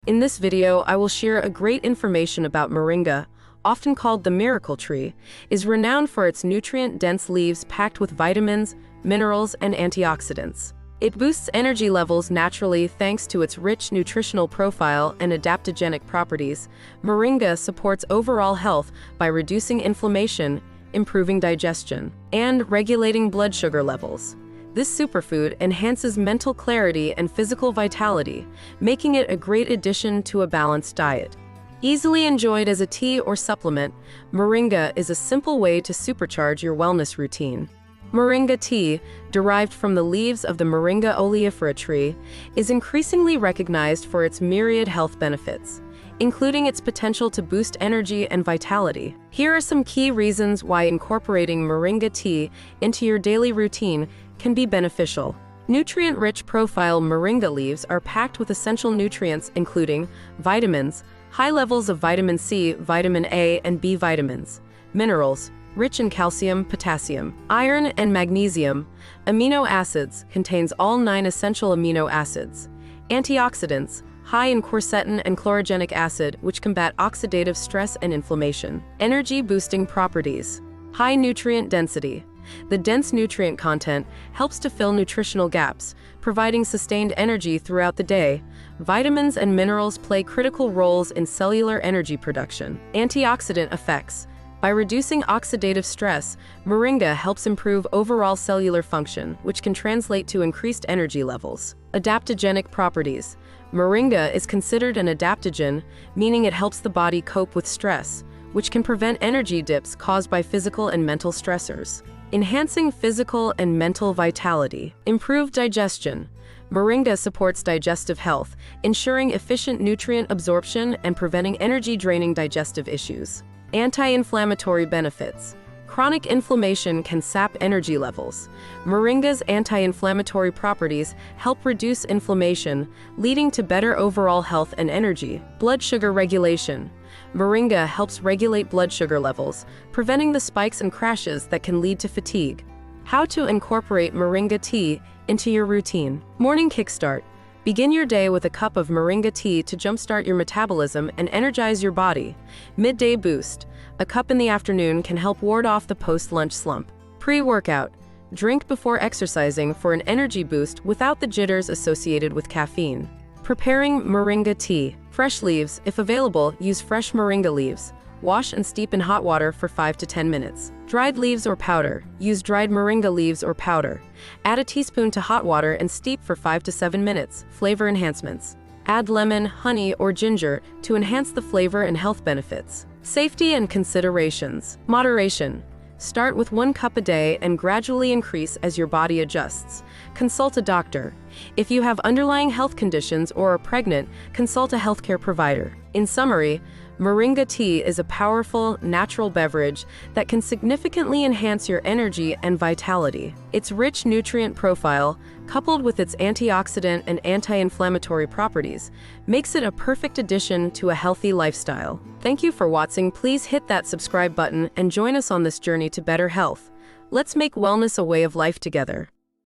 In this video, I will share a great information about Moringa, often called the miracle tree, is renowned for its nutrient-dense leaves packed with vitamins, minerals, and antioxidants. It boosts energy levels naturally thanks to its rich nutritional profile and adaptogenic properties. Moringa supports overall health by reducing inflammation, improving digestion, and regulating blood sugar levels. This superfood enhances mental clarity and physical vitality, making it a great addition to a balanced diet. Easily enjoyed as a tea or supplement, Moringa is a simple way to supercharge your wellness routine. Moringa tea, derived from the leaves of the Moringa oleifera tree, is increasingly recognized for its myriad health benefits, including its potential to boost energy and vitality. Here are some key reasons why incorporating Moringa tea into your daily routine can be beneficial. Nutrient-rich profile Moringa leaves are packed with essential nutrients including vitamins, high levels of vitamin C, vitamin A, and B vitamins, minerals, rich in calcium, potassium, iron, and magnesium, amino acids, contains all 9 essential amino acids, antioxidants, high in quercetin and chlorogenic acid, which combat oxidative stress and inflammation, energy-boosting properties, high nutrient density. The dense nutrient content helps to fill nutritional gaps, providing sustained energy throughout the day. Vitamins and minerals play critical roles in cellular energy production. Antioxidant effects. By reducing oxidative stress, Moringa helps improve overall cellular function, which can translate to increased energy levels. Adaptogenic properties. Moringa is considered an adaptogen, meaning it helps the body cope with stress, which can prevent energy dips caused by physical and mental stressors. Enhancing physical and mental vitality. Improved digestion. Moringa supports digestive health, ensuring efficient nutrient absorption and preventing energy-draining digestive issues. Anti-inflammatory benefits. Chronic inflammation can sap energy levels. Moringa's anti-inflammatory properties help reduce inflammation, leading to better overall health and energy. Blood sugar regulation. Moringa helps regulate blood sugar levels, preventing the spikes and crashes that can lead to fatigue. How to incorporate Moringa tea into your routine. Morning kickstart. Begin your day with a cup of Moringa tea to jumpstart your metabolism and energize your body. Midday boost. A cup in the afternoon can help ward off the post-lunch slump. Pre-workout. Drink before exercising for an energy boost without the jitters associated with caffeine. Preparing Moringa tea. Fresh leaves. If available, use fresh Moringa leaves. Wash and steep in hot water for 5 to 10 minutes. Dried leaves or powder. Use dried Moringa leaves or powder. Add a teaspoon to hot water and steep for 5 to 7 minutes. Flavor enhancements. Add lemon, honey, or ginger to enhance the flavor and health benefits. Safety and considerations. Moderation. Start with 1 cup a day and gradually increase as your body adjusts. Consult a doctor. If you have underlying health conditions or are pregnant, consult a healthcare provider. In summary, Moringa tea is a powerful, natural beverage that can significantly enhance your energy and vitality. Its rich nutrient profile, coupled with its antioxidant and anti-inflammatory properties, makes it a perfect addition to a healthy lifestyle. Thank you for watching. Please hit that subscribe button and join us on this journey to better health. Let's make wellness a way of life together.